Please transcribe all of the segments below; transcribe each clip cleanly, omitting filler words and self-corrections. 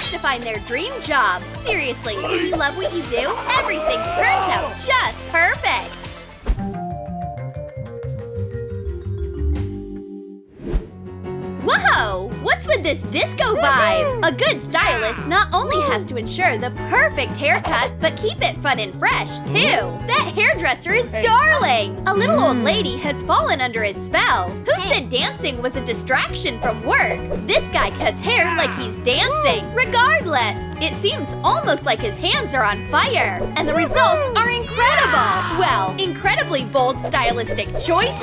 wants to find their dream job. Seriously, if you love what you do, everything turns out just perfect. Whoa! What's with this disco vibe? A good stylist not only has to ensure the perfect haircut, but keep it fun and fresh, too. That hairdresser is darling! A little old lady has fallen under his spell. Who said dancing was a distraction from work? This guy cuts hair like he's dancing. Regardless, it seems almost like his hands are on fire. And the results are incredible! Well, incredibly bold stylistic choices.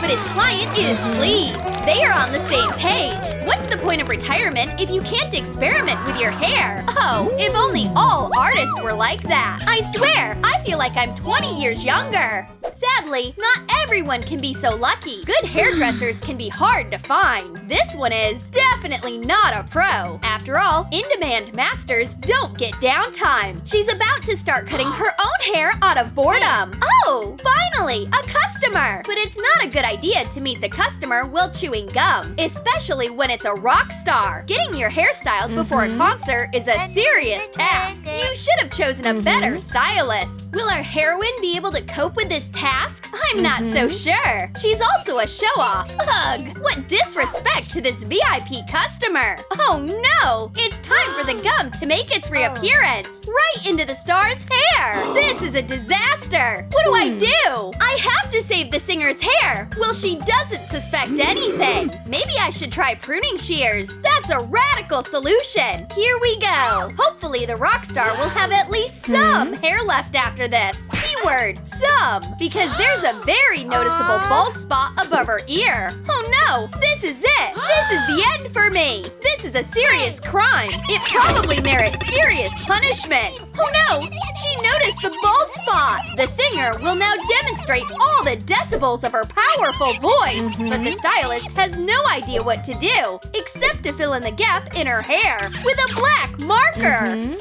But his client is pleased. They are on the same page. What's the point of retirement if you can't experiment with your hair? Oh, if only all artists were like that. I swear, I feel like I'm 20 years younger. Sadly, not everyone can be so lucky. Good hairdressers can be hard to find. This one is definitely not a pro. After all, in-demand masters don't get downtime. She's about to start cutting her own hair out of boredom. Oh, finally, a customer! But it's not a good idea to meet the customer while chewing gum, especially when it's a rock star. Getting your hair styled before a concert is a serious task. You should have chosen a better stylist. Will our heroine be able to cope with this task? I'm not so sure. She's also a show-off. Ugh, what disrespect to this VIP customer. Oh no, it's time for the gum to make its reappearance. Right into the star's hair. This is a disaster. What do I do? I have to save the singer's hair. Well, she doesn't suspect anything. Maybe I should try pruning shears. That's a radical solution. Here we go. Hopefully the rock star will have at least some hair left after this. Keyword, some. Because there's a very noticeable bald spot above her ear. Oh no, this is it. This is the end for me. This is a serious crime. It probably merits serious punishment. Oh no, she noticed the bald spot. The singer will now demonstrate all the decibels of her powerful voice. But the stylist has no idea what to do, except to fill in the gap in her hair with a black marker.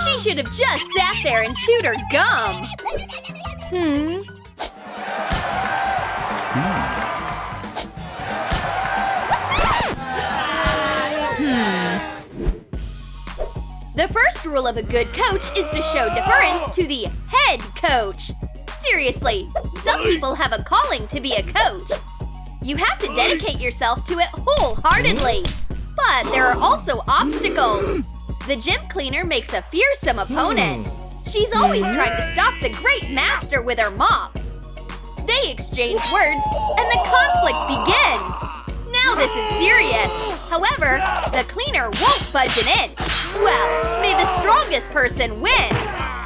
She should have just sat there and chewed her gum. The first rule of a good coach is to show deference to the head coach. Seriously, some people have a calling to be a coach. You have to dedicate yourself to it wholeheartedly. But there are also obstacles. The gym cleaner makes a fearsome opponent. She's always trying to stop the great master with her mop. They exchange words, and the conflict begins. Now this is serious. However, the cleaner won't budge an inch. Well, may the strongest person win.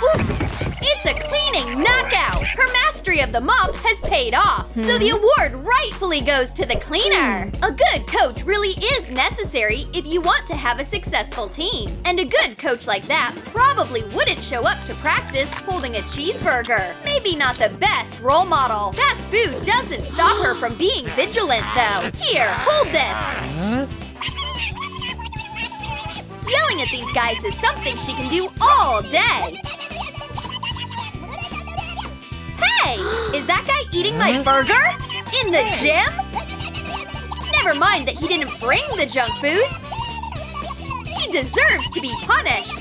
Oof. It's a cleaning knockout. Her mastery of the mop has paid off. So the award rightfully goes to the cleaner. A good coach really is necessary if you want to have a successful team. And a good coach like that probably wouldn't show up to practice holding a cheeseburger. Maybe not the best role model. Fast food doesn't stop her from being vigilant, though. Here, hold this. Yelling at these guys is something she can do all day. Hey! Is that guy eating my burger? In the gym? Never mind that he didn't bring the junk food. He deserves to be punished.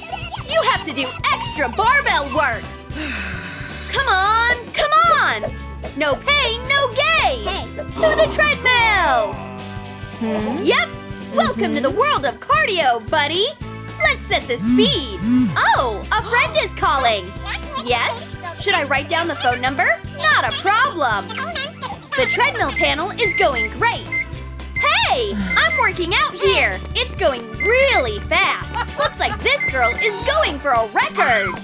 You have to do extra barbell work. Come on, come on! No pain, no gain! To the treadmill! Yep! Welcome to the world of cardio, buddy! Let's set the speed! Oh, a friend is calling! Yes? Should I write down the phone number? Not a problem! The treadmill panel is going great! Hey! I'm working out here! It's going really fast! Looks like this girl is going for a record!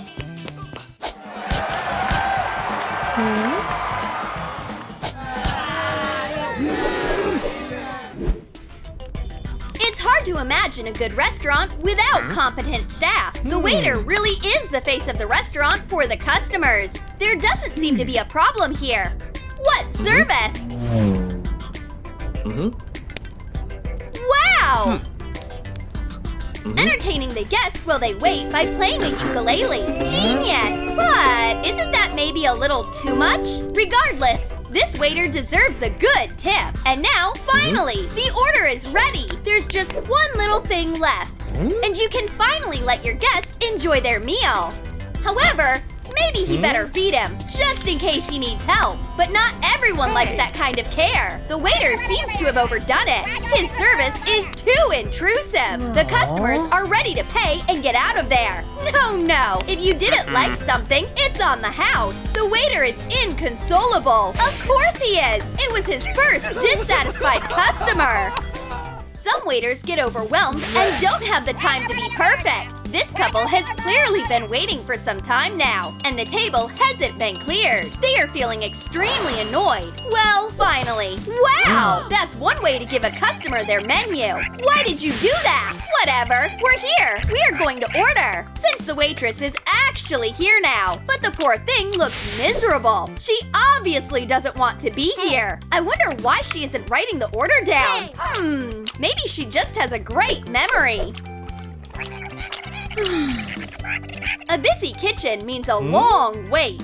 It's hard to imagine a good restaurant without competent staff. The waiter really is the face of the restaurant for the customers. There doesn't seem to be a problem here. What service? Wow! Entertaining the guests while they wait by playing a ukulele. Genius! But isn't that maybe a little too much? Regardless, This waiter deserves a good tip. And now, finally, the order is ready. There's just one little thing left. And you can finally let your guests enjoy their meal. However, maybe he better feed him, just in case he needs help. But not everyone likes that kind of care. The waiter seems to have overdone it. His service is too intrusive. The customers are ready to pay and get out of there. No. If you didn't like something, it's on the house. The waiter is inconsolable. Of course he is. It was his first dissatisfied customer. Some waiters get overwhelmed and don't have the time to be perfect. This couple has clearly been waiting for some time now, and the table hasn't been cleared. They are feeling extremely annoyed. Well, finally. Wow! That's one way to give a customer their menu. Why did you do that? Whatever. We're here. We are going to order. Since the waitress is actually here now. But the poor thing looks miserable. She obviously doesn't want to be here. I wonder why she isn't writing the order down. Maybe she just has a great memory. A busy kitchen means a long wait.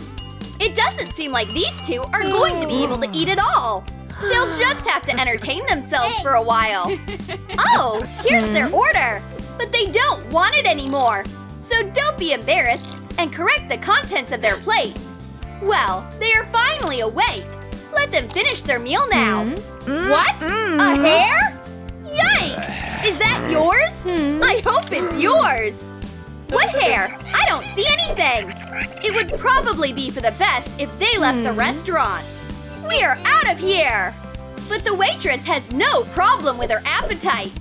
It doesn't seem like these two are going to be able to eat it all. They'll just have to entertain themselves for a while. Oh, here's their order. But they don't want it anymore. So don't be embarrassed and correct the contents of their plates. Well, they are finally awake. Let them finish their meal now. What? A hair? Yikes! Is that yours? I hope it's yours. What hair? I don't see anything. It would probably be for the best if they left the restaurant. We are out of here. But the waitress has no problem with her appetite.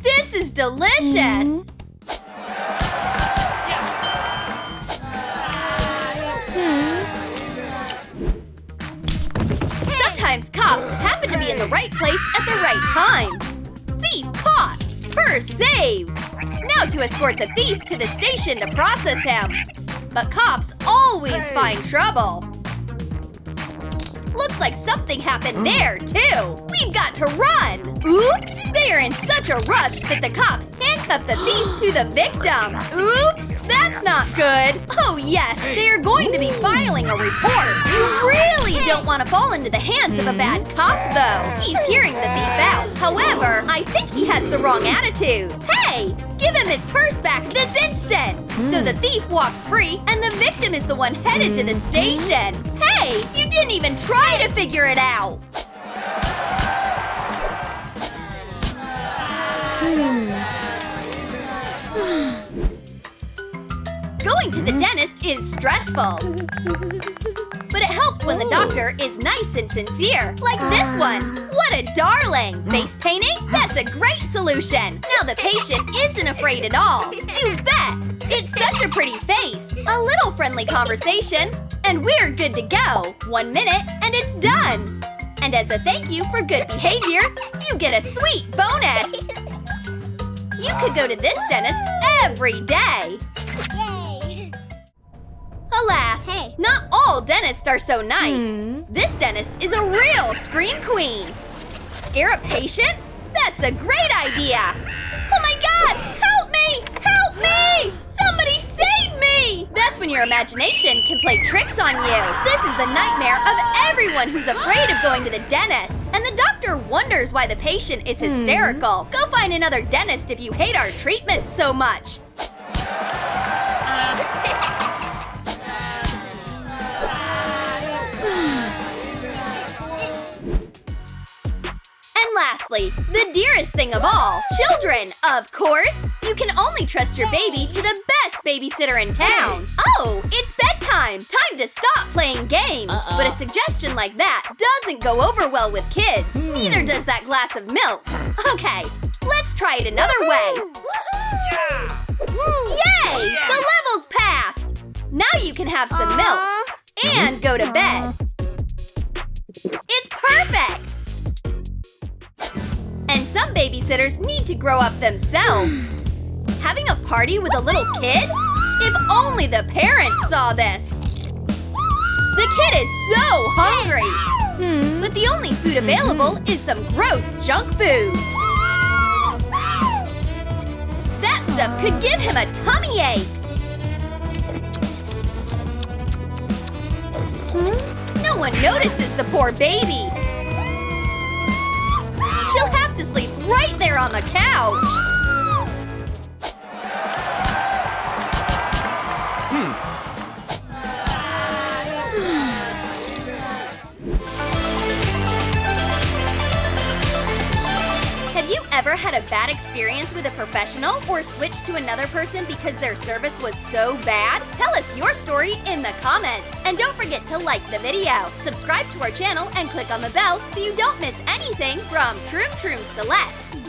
This is delicious. Sometimes cops happen to be in the right place at the right time. Thief caught! Purse saved! Now to escort the thief to the station to process him. But cops always find trouble. Looks like something happened there, too. We've got to run. Oops! They are in such a rush that the cops handcuff the thief to the victim. Oops! That's not good. Oh, yes, they are going to be filing a report. You really don't want to fall into the hands of a bad cop, though. He's hearing the thief out. However, I think he has the wrong attitude. Hey! Give him his purse back this instant! So the thief walks free, and the victim is the one headed to the station. Hey! You didn't even try to figure it out! Going to the dentist is stressful. But it helps when the doctor is nice and sincere, like this one. What a darling! Face painting? That's a great solution! Now the patient isn't afraid at all. You bet! It's such a pretty face. A little friendly conversation, and we're good to go. 1 minute, and it's done. And as a thank you for good behavior, you get a sweet bonus. You could go to this dentist every day. Alas, not all dentists are so nice. This dentist is a real scream queen. Scare a patient? That's a great idea. Oh my God! Help me! Help me! Somebody save me! That's when your imagination can play tricks on you. This is the nightmare of everyone who's afraid of going to the dentist. And the doctor wonders why the patient is hysterical. Go find another dentist if you hate our treatment so much. And lastly, the dearest thing of all, children, of course! You can only trust your baby to the best babysitter in town. Oh, it's bedtime! Time to stop playing games! But a suggestion like that doesn't go over well with kids. Neither does that glass of milk. Okay, let's try it another way. Yay! The level's passed! Now you can have some milk and go to bed. It's perfect! And some babysitters need to grow up themselves. Having a party with a little kid? If only the parents saw this. The kid is so hungry. But the only food available is some gross junk food. That stuff could give him a tummy ache. No one notices the poor baby. She'll have to sleep right there on the couch. Have you ever had a bad experience with a professional or switched to another person because their service was so bad? Tell us your story in the comments. And don't forget to like the video, subscribe to our channel, and click on the bell so you don't miss anything from Troom Celeste.